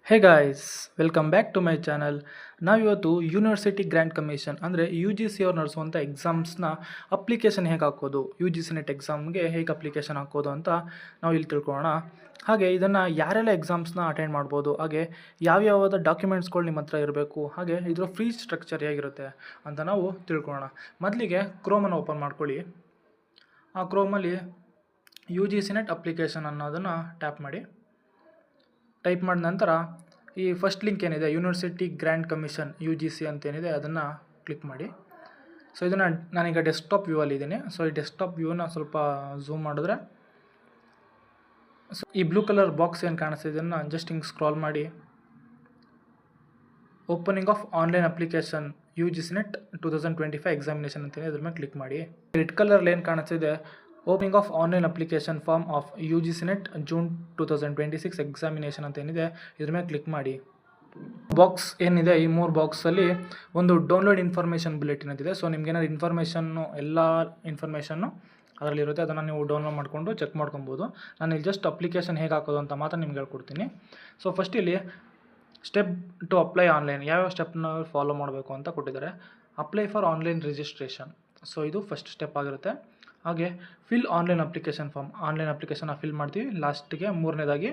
Hey guys, welcome back to my channel. ನಾವಿವತ್ತು university grant commission ಅಂದರೆ U G C ಅವ್ರು ನಡೆಸುವಂಥ ಎಕ್ಸಾಮ್ಸ್ನ application ಹೇಗೆ ಹಾಕೋದು, ಯು ಜಿ ಸಿ ನೆಟ್ ಎಕ್ಸಾಮ್ಗೆ ಹೇಗೆ ಅಪ್ಲಿಕೇಶನ್ ಹಾಕೋದು ಅಂತ ನಾವು ಇಲ್ಲಿ ತಿಳ್ಕೊಳ್ಳೋಣ. ಹಾಗೆ ಇದನ್ನು ಯಾರೆಲ್ಲ ಎಕ್ಸಾಮ್ಸ್ನ ಅಟೆಂಡ್ ಮಾಡ್ಬೋದು, ಹಾಗೆ ಯಾವ್ಯಾವ ಡಾಕ್ಯುಮೆಂಟ್ಸ್ಗಳು ನಿಮ್ಮ ಹತ್ರ ಇರಬೇಕು, ಹಾಗೆ ಇದರ ಫ್ರೀ ಸ್ಟ್ರಕ್ಚರ್ ಹೇಗಿರುತ್ತೆ ಅಂತ ನಾವು ತಿಳ್ಕೊಳ್ಳೋಣ. ಮೊದಲಿಗೆ ಕ್ರೋಮನ್ನು ಓಪನ್ ಮಾಡ್ಕೊಳ್ಳಿ. ಆ ಕ್ರೋಮಲ್ಲಿ U G C net application ಅನ್ನೋದನ್ನು ಟ್ಯಾಪ್ ಮಾಡಿ. ಟೈಪ್ ಮಾಡಿದ ನಂತರ ಈ ಫಸ್ಟ್ ಲಿಂಕ್ ಏನಿದೆ university grant commission U G C ಅಂತೇನಿದೆ ಅದನ್ನು ಕ್ಲಿಕ್ ಮಾಡಿ. ಸೊ ಇದನ್ನು ನಾನೀಗ ಡೆಸ್ಕ್ಟಾಪ್ ವ್ಯೂ ಅಲ್ಲಿ ಇದ್ದೀನಿ. ಸೊ ಈ ಡೆಸ್ಕ್ಟಾಪ್ ವ್ಯೂನ ಸ್ವಲ್ಪ ಝೂಮ್ ಮಾಡಿದ್ರೆ ಸೊ ಈ ಬ್ಲೂ ಕಲರ್ ಬಾಕ್ಸ್ ಏನು ಕಾಣಿಸ್ತಿದೆ ಇದನ್ನು ಜಸ್ಟ್ ಹಿಂಗೆ ಸ್ಕ್ರಾಲ್ ಮಾಡಿ opening of online application U G C net 2025 examination ಅಂತೇಳಿ ಅದ್ರ ಮೇಲೆ ಕ್ಲಿಕ್ ಮಾಡಿ. ರೆಡ್ ಕಲರ್ ಏನು ಕಾಣಿಸ್ತಿದೆ opening of online application form of U G C net June 2026 examination ಅಂತ ಏನಿದೆ ಇದ್ರ ಮೇಲೆ ಕ್ಲಿಕ್ ಮಾಡಿ. ಬಾಕ್ಸ್ ಏನಿದೆ ಈ 3 ಬಾಕ್ಸಲ್ಲಿ ಒಂದು ಡೌನ್ಲೋಡ್ ಇನ್ಫಾರ್ಮೇಷನ್ ಬುಲೆಟಿನ್ ಅಂತಿದೆ. ಸೊ ನಿಮ್ಗೇನಾದ್ರು ಇನ್ಫಾರ್ಮೇಷನ್ನು ಎಲ್ಲ ಇನ್ಫಾರ್ಮೇಷನ್ನು ಅದರಲ್ಲಿರುತ್ತೆ, ಅದನ್ನು ನೀವು ಡೌನ್ಲೋಡ್ ಮಾಡಿಕೊಂಡು ಚೆಕ್ ಮಾಡ್ಕೊಬೋದು. ನಾನು ಇಲ್ಲಿ ಜಸ್ಟ್ ಅಪ್ಲಿಕೇಶನ್ ಹೇಗೆ ಹಾಕೋದು ಅಂತ ಮಾತ್ರ ನಿಮ್ಗೆ ಹೇಳ್ಕೊಡ್ತೀನಿ. ಸೊ ಫಸ್ಟ್ ಇಲ್ಲಿ ಸ್ಟೆಪ್ ಟು ಅಪ್ಲೈ ಆನ್ಲೈನ್ ಯಾವ್ಯಾವ ಸ್ಟೆಪ್ನ ಫಾಲೋ ಮಾಡಬೇಕು ಅಂತ ಕೊಟ್ಟಿದ್ದಾರೆ. Apply for online registration, so ಇದು ಫಸ್ಟ್ ಸ್ಟೆಪ್ ಆಗಿರುತ್ತೆ. ಹಾಗೆ fill online application form, online ಅಪ್ಲಿಕೇಶನ್ನ ಫಿಲ್ ಮಾಡ್ತೀವಿ. ಲಾಸ್ಟಿಗೆ ಮೂರನೇದಾಗಿ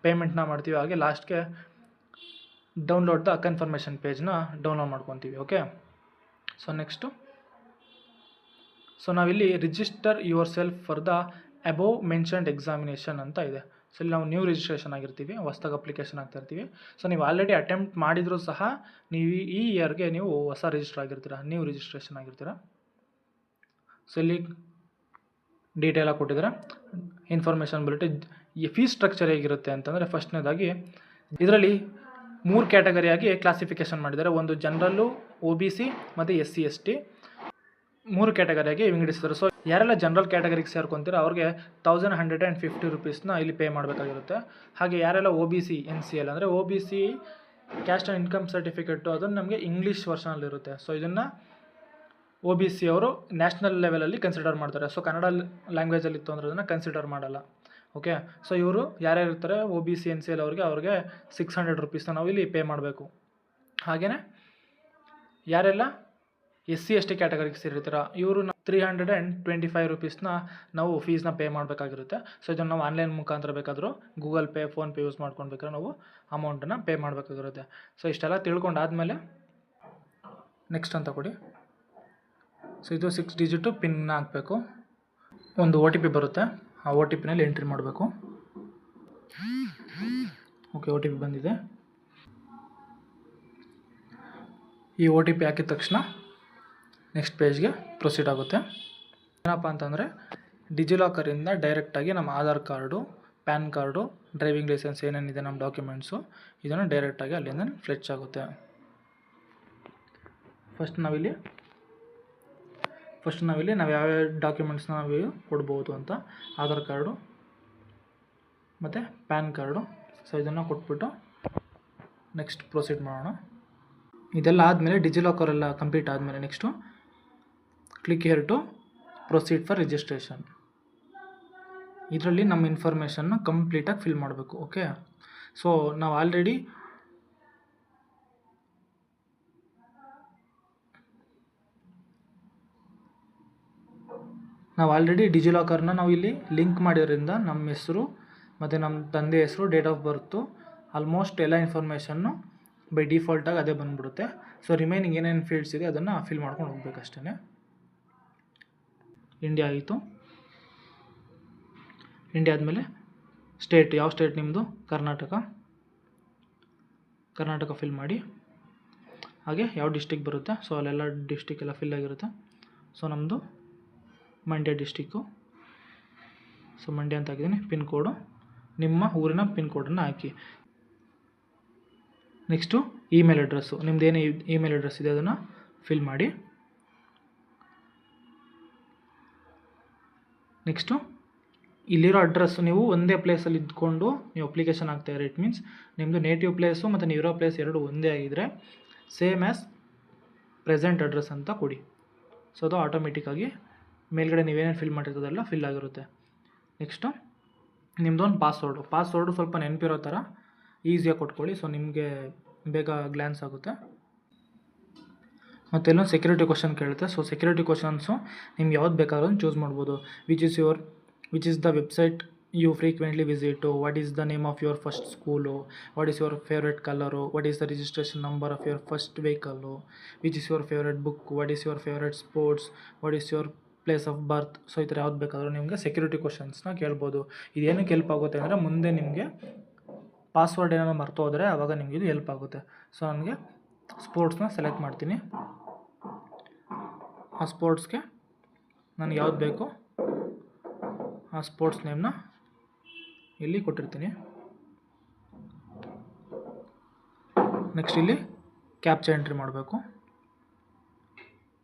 ಪೇಮೆಂಟ್ನ ಮಾಡ್ತೀವಿ. ಹಾಗೆ ಲಾಸ್ಟ್ಗೆ ಡೌನ್ಲೋಡ್ ದ ಕನ್ಫರ್ಮೇಷನ್ ಪೇಜ್ನ ಡೌನ್ಲೋಡ್ ಮಾಡ್ಕೊತೀವಿ. ಓಕೆ, ಸೊ ನೆಕ್ಸ್ಟು ಸೊ ನಾವಿಲ್ಲಿ register yourself for the above mentioned examination ಅಂತ ಇದೆ. ಸೊ ಇಲ್ಲಿ ನಾವು ನ್ಯೂ ರಿಜಿಸ್ಟ್ರೇಷನ್ ಆಗಿರ್ತೀವಿ, ಹೊಸದಾಗಿ ಅಪ್ಲಿಕೇಶನ್ ಆಗ್ತಾ ಇರ್ತೀವಿ. ಸೊ ನೀವು ಆಲ್ರೆಡಿ ಅಟೆಂಪ್ಟ್ ಮಾಡಿದರೂ ಸಹ ನೀವು ಈ ಇಯರ್ಗೆ ನೀವು ಹೊಸ ರಿಜಿಸ್ಟರ್ ಆಗಿರ್ತೀರ, ನ್ಯೂ ರಿಜಿಸ್ಟ್ರೇಷನ್ ಆಗಿರ್ತೀರ. ಸೊ ಇಲ್ಲಿ ಡೀಟೇಲಾಗಿ ಕೊಟ್ಟಿದ್ದಾರೆ. ಇನ್ಫಾರ್ಮೇಷನ್ ಬುಲೆಟಿನ್ ಈ ಫೀಸ್ ಸ್ಟ್ರಕ್ಚರ್ ಹೇಗಿರುತ್ತೆ ಅಂತಂದರೆ ಫಸ್ಟ್ನೇದಾಗಿ ಇದರಲ್ಲಿ 3 ಕ್ಯಾಟಗರಿಯಾಗಿ ಕ್ಲಾಸಿಫಿಕೇಷನ್ ಮಾಡಿದ್ದಾರೆ. ಒಂದು ಜನರಲ್ಲು, ಒ ಬಿ ಸಿ ಮತ್ತು ಎಸ್ ಸಿ ಎಸ್ ಟಿ 3 ಕ್ಯಾಟಗರಿಯಾಗಿ ವಿಂಗಡಿಸಿದ್ದಾರೆ. ಸೊ ಯಾರೆಲ್ಲ ಜನರಲ್ ಕ್ಯಾಟಗರಿಗೆ ಸೇರ್ಕೊತೀರೋ ಅವ್ರಿಗೆ 1150 ರೂಪೀಸ್ನ ಇಲ್ಲಿ ಪೇ ಮಾಡಬೇಕಾಗಿರುತ್ತೆ. ಹಾಗೆ ಯಾರೆಲ್ಲ O B C N C L ಅಂದರೆ O B C caste and income certificate ಅದನ್ನು ನಮಗೆ ಇಂಗ್ಲೀಷ್ ವರ್ಷನಲ್ಲಿರುತ್ತೆ. ಸೊ ಇದನ್ನು ಒ ಬಿ ಸಿ ಅವರು ನ್ಯಾಷನಲ್ ಲೆವೆಲಲ್ಲಿ ಕನ್ಸಿಡರ್ ಮಾಡ್ತಾರೆ. ಸೊ ಕನ್ನಡ ಲ್ಯಾಂಗ್ವೇಜಲ್ಲಿ ಇತ್ತು ಅಂದರೆ ಅದನ್ನು ಕನ್ಸಿಡರ್ ಮಾಡಲ್ಲ. ಓಕೆ, ಸೊ ಇವರು ಯಾರ್ಯಾರು ಇರ್ತಾರೆ ಒ B C N C L ಅವ್ರಿಗೆ 600 ರೂಪೀಸ್ನ ನಾವು ಇಲ್ಲಿ ಪೇ ಮಾಡಬೇಕು. ಹಾಗೆಯೇ ಯಾರೆಲ್ಲ ಎಸ್ ಸಿ ಎಸ್ ಟಿ ಕ್ಯಾಟಗರಿಗೆ ಸೇರಿರ್ತೀರ ಇವರು 325 ರೂಪೀಸ್ನ ನಾವು ಫೀಸ್ನ ಪೇ ಮಾಡಬೇಕಾಗಿರುತ್ತೆ. ಸೊ ಇದನ್ನು ನಾವು ಆನ್ಲೈನ್ ಮುಖಾಂತರ ಬೇಕಾದರೂ ಗೂಗಲ್ ಪೇ, ಫೋನ್ಪೇ ಯೂಸ್ ಮಾಡ್ಕೊಳ್ಬೇಕಾದ್ರೆ ನಾವು ಅಮೌಂಟನ್ನು ಪೇ ಮಾಡಬೇಕಾಗಿರುತ್ತೆ. ಸೊ ಇಷ್ಟೆಲ್ಲ ತಿಳ್ಕೊಂಡಾದಮೇಲೆ ನೆಕ್ಸ್ಟ್ ಅಂತ ಕೊಡಿ. ಸೊ ಇದು 6 ಡಿಜಿಟು ಪಿನ್ನ ಹಾಕಬೇಕು. ಒಂದು ಒ ಟಿ ಪಿ ಬರುತ್ತೆ, ಆ ಒ ಟಿ ಪಿನಲ್ಲಿ ಎಂಟ್ರಿ ಮಾಡಬೇಕು. ಓಕೆ, ಒ ಟಿ ಪಿ ಬಂದಿದೆ. ಈ ಒ ಟಿ ಪಿ ಹಾಕಿದ ತಕ್ಷಣ ನೆಕ್ಸ್ಟ್ ಪೇಜ್ಗೆ ಪ್ರೊಸೀಡ್ ಆಗುತ್ತೆ. ಏನಪ್ಪ ಅಂತಂದರೆ ಡಿಜಿಲಾಕರಿಂದ ಡೈರೆಕ್ಟಾಗಿ ನಮ್ಮ Aadhaar card, PAN card, driving licence ಏನೇನಿದೆ ನಮ್ಮ ಡಾಕ್ಯುಮೆಂಟ್ಸು ಇದನ್ನು ಡೈರೆಕ್ಟಾಗಿ ಅಲ್ಲಿಂದ ಫ್ಲೆಚ್ ಆಗುತ್ತೆ. ಫಸ್ಟ್ ನಾವಿಲ್ಲಿ ನಾವು ಯಾವ್ಯಾವ ಡಾಕ್ಯುಮೆಂಟ್ಸ್ನ ನಾವು ಕೊಡ್ಬೋದು ಅಂತ ಆಧಾರ್ ಕಾರ್ಡು ಮತ್ತು ಪ್ಯಾನ್ ಕಾರ್ಡು. ಸೊ ಇದನ್ನು ಕೊಟ್ಬಿಟ್ಟು ನೆಕ್ಸ್ಟ್ ಪ್ರೊಸೀಡ್ ಮಾಡೋಣ. ಇದೆಲ್ಲ ಆದಮೇಲೆ ಡಿಜಿಲಾಕರ್ ಎಲ್ಲ ಕಂಪ್ಲೀಟ್ ಆದಮೇಲೆ next click here to proceed for registration. ಇದರಲ್ಲಿ ನಮ್ಮ ಇನ್ಫಾರ್ಮೇಷನ್ನ ಕಂಪ್ಲೀಟಾಗಿ ಫಿಲ್ ಮಾಡಬೇಕು. ಓಕೆ, ಸೊ ನಾವು ಆಲ್ರೆಡಿ ಡಿಜಿಲಾಕರ್ನ ನಾವು ಇಲ್ಲಿ ಲಿಂಕ್ ಮಾಡಿರೋದ್ರಿಂದ ನಮ್ಮ ಹೆಸರು ಮತ್ತು ನಮ್ಮ ತಂದೆ ಹೆಸರು, ಡೇಟ್ ಆಫ್ ಬರ್ತು, ಆಲ್ಮೋಸ್ಟ್ ಎಲ್ಲ ಇನ್ಫಾರ್ಮೇಷನ್ನು ಬೈ ಡಿಫಾಲ್ಟಾಗಿ ಅದೇ ಬಂದುಬಿಡುತ್ತೆ. ಸೊ ರಿಮೈನಿಂಗ್ ಏನೇನು ಫೀಲ್ಡ್ಸ್ ಇದೆ ಅದನ್ನು ಫಿಲ್ ಮಾಡ್ಕೊಂಡು ಹೋಗ್ಬೇಕಷ್ಟೇ. ಇಂಡಿಯಾ ಆಯಿತು. ಇಂಡಿಯಾ ಆದಮೇಲೆ ಸ್ಟೇಟ್, ಯಾವ ಸ್ಟೇಟ್ ನಿಮ್ಮದು? ಕರ್ನಾಟಕ ಫಿಲ್ ಮಾಡಿ. ಹಾಗೆ ಯಾವ ಡಿಸ್ಟಿಕ್ ಬರುತ್ತೆ, ಸೊ ಅಲ್ಲೆಲ್ಲ ಡಿಸ್ಟಿಕ್ ಎಲ್ಲ ಫಿಲ್ ಆಗಿರುತ್ತೆ. ಸೊ ನಮ್ಮದು ಮಂಡ್ಯ ಡಿಸ್ಟಿಕ್ಕು. ಸೊ ಮಂಡ್ಯ ಅಂತ ಹಾಕಿದ್ದೀನಿ. ಪಿನ್ ಕೋಡು, ನಿಮ್ಮ ಊರಿನ ಪಿನ್ ಕೋಡನ್ನು ಹಾಕಿ. ನೆಕ್ಸ್ಟು ಇಮೇಲ್ ಅಡ್ರೆಸ್ಸು, ನಿಮ್ಮದೇನು ಇಮೇಲ್ ಅಡ್ರೆಸ್ ಇದೆ ಅದನ್ನು ಫಿಲ್ ಮಾಡಿ. ನೆಕ್ಸ್ಟು ಇಲ್ಲಿರೋ ಅಡ್ರೆಸ್ಸು ನೀವು ಒಂದೇ ಪ್ಲೇಸಲ್ಲಿ ಇದ್ಕೊಂಡು ನೀವು ಅಪ್ಲಿಕೇಶನ್ ಹಾಕ್ತಾಯಿದ್ರೆ ಇಟ್ ಮೀನ್ಸ್ ನಿಮ್ಮದು ನೇಟಿವ್ ಪ್ಲೇಸು ಮತ್ತು ನೀವಿರೋ ಪ್ಲೇಸ್ ಎರಡು ಒಂದೇ ಆಗಿದ್ದರೆ ಸೇಮ್ ಆ್ಯಸ್ ಪ್ರೆಸೆಂಟ್ ಅಡ್ರೆಸ್ ಅಂತ ಕೊಡಿ. ಸೊ ಅದು ಆಟೋಮೆಟಿಕ್ಕಾಗಿ ಮೇಲ್ಗಡೆ ನೀವೇನೇನು ಫಿಲ್ ಮಾಡಿರೋದೆಲ್ಲ ಫಿಲ್ ಆಗಿರುತ್ತೆ. ನೆಕ್ಸ್ಟು ನಿಮ್ಮದೊಂದು ಪಾಸ್ವರ್ಡು ಸ್ವಲ್ಪ ನೆನಪಿರೋ ಥರ ಈಸಿಯಾಗಿ ಕೊಟ್ಕೊಳ್ಳಿ. ಸೊ ನಿಮಗೆ ಬೇಗ ಗ್ಲ್ಯಾನ್ಸ್ ಆಗುತ್ತೆ. ಮತ್ತು ಇನ್ನೊಂದು ಸೆಕ್ಯೂರಿಟಿ ಕ್ವಶನ್ ಕೇಳುತ್ತೆ. ಸೊ ಸೆಕ್ಯೂರಿಟಿ ಕ್ವಶನ್ಸು ನಿಮ್ಗೆ ಯಾವ್ದು ಬೇಕಾದ್ರೂ ಚೂಸ್ ಮಾಡ್ಬೋದು. Which is the website you frequently visit, what is the name of your first school, what is your favourite colour, what is the registration number of your first vehicle, which is your favourite book, what is your favourite sports, what is your place of birth. So ಈ ಥರ ಯಾವ್ದು ಬೇಕಾದರೂ ನಿಮಗೆ security ಕ್ವಶನ್ಸ್ನ ಕೇಳ್ಬೋದು. ಇದೇನಕ್ಕೆ help ಆಗುತ್ತೆ ಅಂದರೆ ಮುಂದೆ ನಿಮಗೆ ಪಾಸ್ವರ್ಡ್ ಏನಾದ್ರು ಮರ್ತು ಹೋದರೆ ಆವಾಗ ನಿಮಗೆ ಇದು ಹೆಲ್ಪ್ ಆಗುತ್ತೆ. ಸೊ ನನಗೆ ಸ್ಪೋರ್ಟ್ಸ್ನ ಸೆಲೆಕ್ಟ್ ಮಾಡ್ತೀನಿ. ಆ ಸ್ಪೋರ್ಟ್ಸ್ಗೆ ನನಗೆ ಯಾವ್ದು ಬೇಕು ಆ ಸ್ಪೋರ್ಟ್ಸ್ ನೇಮ್ನ ಇಲ್ಲಿ ಕೊಟ್ಟಿರ್ತೀನಿ. ನೆಕ್ಸ್ಟ್ ಇಲ್ಲಿ ಕ್ಯಾಪ್ಚಾ ಎಂಟ್ರಿ ಮಾಡಬೇಕು.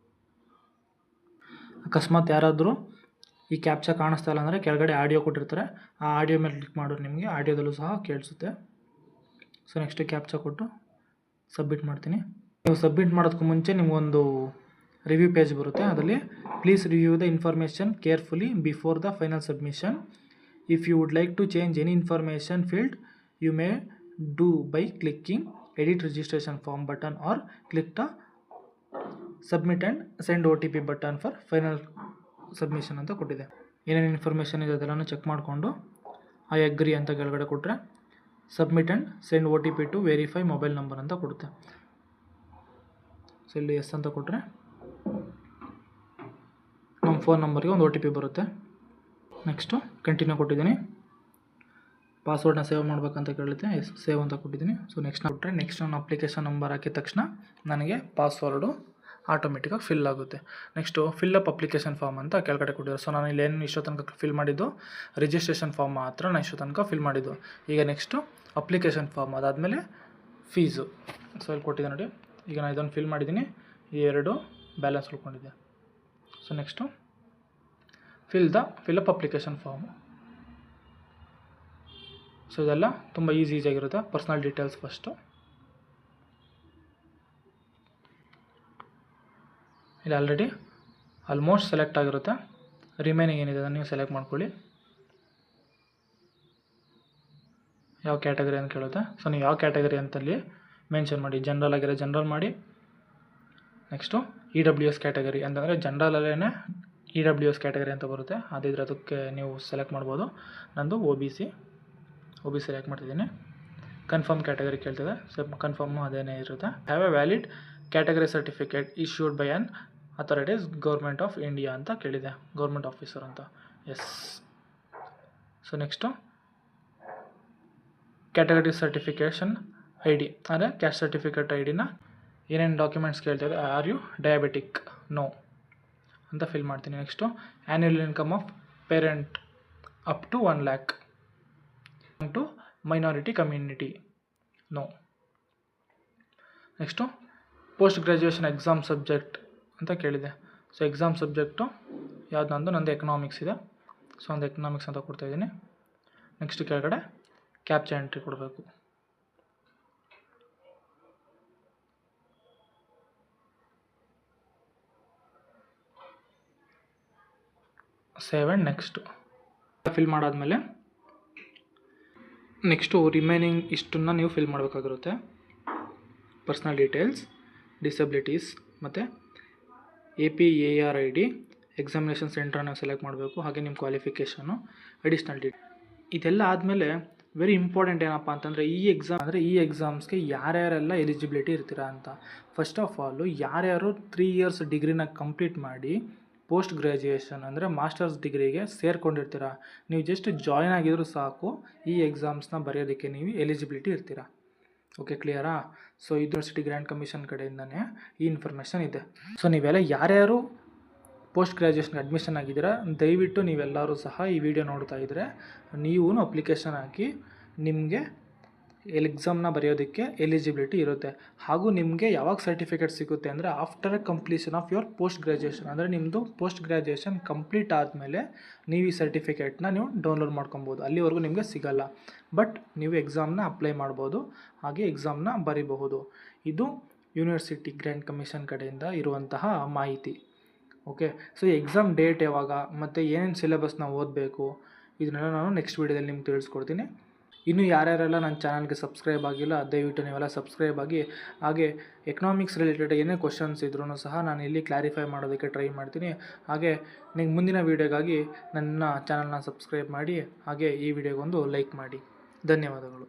ಅಕಸ್ಮಾತ್ ಯಾರಾದರೂ ಈ ಕ್ಯಾಪ್ಚಾ ಕಾಣಿಸ್ತಾ ಇಲ್ಲ ಅಂದರೆ ಕೆಳಗಡೆ ಆಡಿಯೋ ಕೊಟ್ಟಿರ್ತಾರೆ, ಆ ಆಡಿಯೋ ಮೇಲೆ ಕ್ಲಿಕ್ ಮಾಡಿದ್ರೆ ನಿಮಗೆ ಆಡಿಯೋದಲ್ಲೂ ಸಹ ಕೇಳಿಸುತ್ತೆ. ಸೊ ನೆಕ್ಸ್ಟ್ ಕ್ಯಾಪ್ಚಾ ಕೊಟ್ಟು ಸಬ್ಮಿಟ್ ಮಾಡ್ತೀನಿ. ನೀವು ಸಬ್ಮಿಟ್ ಮಾಡೋದಕ್ಕೂ ಮುಂಚೆ ನಿಮಗೊಂದು ರಿವ್ಯೂ ಪೇಜ್ ಬರುತ್ತೆ. ಅದರಲ್ಲಿ please review the information carefully before the final submission. If you would like to change any information field you may do by clicking edit registration form button or click the submit and send OTP button for final submission ಅಂತ ಕೊಟ್ಟಿದೆ. ಏನೇನು information ಇದೆ ಅದೆಲ್ಲನೂ check ಮಾಡಿಕೊಂಡು I agree ಅಂತ ಕೆಳಗಡೆ ಕೊಟ್ಟರೆ submit and send OTP to verify mobile number ಅಂತ ಕೊಡುತ್ತೆ. ಸೊ ಇಲ್ಲಿ ಎಸ್ ಅಂತ ಕೊಟ್ಟರೆ ನಮ್ಮ ಫೋನ್ ನಂಬರ್ಗೆ ಒಂದು OTP ಬರುತ್ತೆ. ನೆಕ್ಸ್ಟು ಕಂಟಿನ್ಯೂ ಕೊಟ್ಟಿದ್ದೀನಿ. ಪಾಸ್ವರ್ಡ್ನ ಸೇವ್ ಮಾಡಬೇಕಂತ ಕೇಳುತ್ತೆ, ಎಸ್ ಸೇವ್ ಅಂತ ಕೊಟ್ಟಿದ್ದೀನಿ. ಸೊ ನೆಕ್ಸ್ಟ್ ಕೊಟ್ಟರೆ ನೆಕ್ಸ್ಟ್ ನನ್ನ ಅಪ್ಲಿಕೇಶನ್ ನಂಬರ್ ಹಾಕಿದ ತಕ್ಷಣ ನನಗೆ ಪಾಸ್ವರ್ಡು ಆಟೋಮೆಟಿಕಾಗಿ ಫಿಲ್ ಆಗುತ್ತೆ. Next fill up application form ಅಂತ ಕೆಳಗಡೆ ಕೊಟ್ಟಿದ್ದಾರೆ. ಸೊ ನಾನು ಇಲ್ಲೇನು ಇಷ್ಟೋ ತನಕ ಫಿಲ್ ಮಾಡಿದ್ದು ರಿಜಿಸ್ಟ್ರೇಷನ್ ಫಾರ್ಮ್ ಮಾತ್ರ ನಾನು ಇಷ್ಟೋ ತನಕ ಫಿಲ್ ಮಾಡಿದ್ದು. ಈಗ ನೆಕ್ಸ್ಟು ಅಪ್ಲಿಕೇಶನ್ ಫಾರ್ಮ್, ಅದಾದಮೇಲೆ ಫೀಸು. ಸೊ ಇಲ್ಲಿ ಕೊಟ್ಟಿದೆ ನೋಡಿ. ಈಗ ನಾನು ಇದನ್ನು ಫಿಲ್ ಮಾಡಿದ್ದೀನಿ, ಈ 2 ಬ್ಯಾಲೆನ್ಸ್ ಉಳ್ಕೊಂಡಿದೆ. So next fill up application form. So ಇದೆಲ್ಲ ತುಂಬ ಈಸಿಯಾಗಿರುತ್ತೆ. ಪರ್ಸ್ನಲ್ ಡೀಟೇಲ್ಸ್ ಫಸ್ಟು ಇಲ್ಲಿ ಆಲ್ರೆಡಿ ಆಲ್ಮೋಸ್ಟ್ ಸೆಲೆಕ್ಟ್ ಆಗಿರುತ್ತೆ. ರಿಮೈನಿಂಗ್ ಏನಿದೆ ಅದನ್ನು ನೀವು ಸೆಲೆಕ್ಟ್ ಮಾಡ್ಕೊಳ್ಳಿ. ಯಾವ ಕ್ಯಾಟಗರಿ ಅಂತ ಕೇಳುತ್ತೆ. ಸೊ ನೀವು ಯಾವ ಕ್ಯಾಟಗರಿ ಅಂತಲ್ಲಿ ಮೆನ್ಷನ್ ಮಾಡಿ. ಜನರಲ್ ಆಗಿರೋ ಜನರಲ್ ಮಾಡಿ. ನೆಕ್ಸ್ಟು EWS ಕ್ಯಾಟಗರಿ ಅಂತಂದರೆ ಜನರಲಲ್ಲೇ EWS ಕ್ಯಾಟಗರಿ ಅಂತ ಬರುತ್ತೆ. ಅದಿದ್ರೆ ಅದಕ್ಕೆ ನೀವು ಸೆಲೆಕ್ಟ್ ಮಾಡ್ಬೋದು. ನಂದು OBC ಸೆಲೆಕ್ಟ್ ಮಾಡ್ತಿದ್ದೀನಿ. ಕನ್ಫರ್ಮ್ ಕ್ಯಾಟಗರಿ ಕೇಳ್ತಿದೆ. ಸೊ ಕನ್ಫರ್ಮು ಅದೇನೇ ಇರುತ್ತೆ. Have a valid category certificate issued by on authorities government of India ಅಂತ ಕೇಳಿದೆ, ಗೌರ್ಮೆಂಟ್ ಆಫೀಸರ್ ಅಂತ. Yes. So next category certification ID ಅಂದರೆ ಕ್ಯಾಸ್ಟ್ ಸರ್ಟಿಫಿಕೇಟ್ IDನ ಏನೇನು ಡಾಕ್ಯುಮೆಂಟ್ಸ್ ಕೇಳ್ತಿದೆ. Are you diabetic? ನೋ ಅಂತ ಫಿಲ್ ಮಾಡ್ತೀನಿ. Next annual income of parent up to 1 lakh to minority community? No. Next post graduation exam subject ಅಂತ ಕೇಳಿದೆ. So exam subject ಯಾವ್ದು ನಂದು ಎಕನಾಮಿಕ್ಸ್ ಇದೆ. ಸೊ ಒಂದು ಎಕನಾಮಿಕ್ಸ್ ಅಂತ ಕೊಡ್ತಾಯಿದ್ದೀನಿ. ನೆಕ್ಸ್ಟ್ ಕೆಳಗಡೆ ಕ್ಯಾಪ್ಚಾ ಎಂಟ್ರಿ ಕೊಡಬೇಕು. ಸೇವ್ ಆ್ಯಂಡ್ ನೆಕ್ಸ್ಟು ಫಿಲ್ ಮಾಡಾದಮೇಲೆ ನೆಕ್ಸ್ಟು ರಿಮೈನಿಂಗ್ ಇಷ್ಟನ್ನು ನೀವು ಫಿಲ್ ಮಾಡಬೇಕಾಗಿರುತ್ತೆ. ಪರ್ಸ್ನಲ್ ಡೀಟೇಲ್ಸ್, ಡಿಸಬಿಲಿಟೀಸ್ ಮತ್ತು APAR ID, ಎಕ್ಸಾಮಿನೇಷನ್ ಸೆಂಟ್ರನ್ನ ಸೆಲೆಕ್ಟ್ ಮಾಡಬೇಕು. ಹಾಗೆ ನಿಮ್ಮ ಕ್ವಾಲಿಫಿಕೇಷನು, ಅಡಿಷ್ನಲ್ ಡೀಟೇಲ್. ಇದೆಲ್ಲ ಆದಮೇಲೆ ವೆರಿ ಇಂಪಾರ್ಟೆಂಟ್ ಏನಪ್ಪ ಅಂತಂದರೆ ಈ ಎಕ್ಸಾಮ್ಸ್ಗೆ ಯಾರ್ಯಾರೆಲ್ಲ ಎಲಿಜಿಬಿಲಿಟಿ ಇರ್ತೀರಾ ಅಂತ. ಫಸ್ಟ್ ಆಫ್ ಆಲು ಯಾರ್ಯಾರು 3 years ಡಿಗ್ರಿನ ಕಂಪ್ಲೀಟ್ ಮಾಡಿ ಪೋಸ್ಟ್ ಗ್ರ್ಯಾಜುಯೇಷನ್ ಅಂದರೆ ಮಾಸ್ಟರ್ಸ್ ಡಿಗ್ರಿಗೆ ಸೇರ್ಕೊಂಡಿರ್ತೀರ, ನೀವು ಜಸ್ಟ್ ಜಾಯ್ನ್ ಆಗಿದ್ರು ಸಾಕು ಈ ಎಕ್ಸಾಮ್ಸ್ನ ಬರೆಯೋದಕ್ಕೆ ನೀವು ಎಲಿಜಿಬಿಲಿಟಿ ಇರ್ತೀರ. ಓಕೆ, ಕ್ಲಿಯರಾ? ಸೊ ಯೂನಿವರ್ಸಿಟಿ ಗ್ರ್ಯಾಂಟ್ ಕಮಿಷನ್ ಕಡೆಯಿಂದನೇ ಈ ಇನ್ಫಾರ್ಮೇಷನ್ ಇದೆ. ಸೊ ನೀವೆಲ್ಲ ಯಾರ್ಯಾರು ಪೋಸ್ಟ್ ಗ್ರ್ಯಾಜುಯೇಷನ್ಗೆ ಅಡ್ಮಿಷನ್ ಆಗಿದ್ದೀರಾ ದಯವಿಟ್ಟು ನೀವೆಲ್ಲರೂ ಸಹ ಈ ವಿಡಿಯೋ ನೋಡ್ತಾ ಇದ್ದರೆ ನೀವು ಅಪ್ಲಿಕೇಶನ್ ಹಾಕಿ ನಿಮಗೆ ಎಕ್ಸಾಮ್ನ ಬರೆಯೋದಕ್ಕೆ ಎಲಿಜಿಬಿಲಿಟಿ ಇರುತ್ತೆ. ಹಾಗೂ ನಿಮಗೆ ಯಾವಾಗ ಸರ್ಟಿಫಿಕೇಟ್ ಸಿಗುತ್ತೆ ಅಂದರೆ after completion of your post graduation. ಅಂದರೆ ನಿಮ್ಮದು ಪೋಸ್ಟ್ ಗ್ರ್ಯಾಜುಯೇಷನ್ ಕಂಪ್ಲೀಟ್ ಆದಮೇಲೆ ನೀವು ಈ ಸರ್ಟಿಫಿಕೇಟ್ನ ನೀವು ಡೌನ್ಲೋಡ್ ಮಾಡ್ಕೊಬೋದು. ಅಲ್ಲಿವರೆಗೂ ನಿಮಗೆ ಸಿಗಲ್ಲ. ಬಟ್ ನೀವು ಎಕ್ಸಾಮ್ನ ಅಪ್ಲೈ ಮಾಡ್ಬೋದು, ಹಾಗೆ ಎಕ್ಸಾಮ್ನ ಬರೀಬಹುದು. ಇದು ಯೂನಿವರ್ಸಿಟಿ ಗ್ರ್ಯಾಂಟ್ ಕಮಿಷನ್ ಕಡೆಯಿಂದ ಇರುವಂತಹ ಮಾಹಿತಿ. ಓಕೆ, ಸೊ ಎಕ್ಸಾಮ್ ಡೇಟ್ ಯಾವಾಗ ಮತ್ತು ಏನೇನು ಸಿಲೆಬಸ್ನ ಓದಬೇಕು ಇದನ್ನೆಲ್ಲ ನಾನು ನೆಕ್ಸ್ಟ್ ವೀಡಿಯೋದಲ್ಲಿ ನಿಮ್ಗೆ ತಿಳಿಸ್ಕೊಡ್ತೀನಿ. ಇನ್ನು ಯಾರ್ಯಾರೆಲ್ಲ ನನ್ನ ಚಾನಲ್ಗೆ ಸಬ್ಸ್ಕ್ರೈಬ್ ಆಗಿಲ್ಲ ದಯವಿಟ್ಟು ನೀವೆಲ್ಲ ಸಬ್ಸ್ಕ್ರೈಬ್ ಆಗಿ, ಹಾಗೆ ಎಕನಾಮಿಕ್ಸ್ ರಿಲೇಟೆಡ್ ಏನೇ ಕ್ವಶನ್ಸ್ ಇದ್ರೂ ಸಹ ನಾನು ಇಲ್ಲಿ ಕ್ಲಾರಿಫೈ ಮಾಡೋದಕ್ಕೆ ಟ್ರೈ ಮಾಡ್ತೀನಿ. ಹಾಗೆ ನಿಮ್ಗೆ ಮುಂದಿನ ವೀಡಿಯೋಗಾಗಿ ನನ್ನ ಚಾನಲ್ನ ಸಬ್ಸ್ಕ್ರೈಬ್ ಮಾಡಿ, ಹಾಗೆ ಈ ವಿಡಿಯೋಗೊಂದು ಲೈಕ್ ಮಾಡಿ. ಧನ್ಯವಾದಗಳು.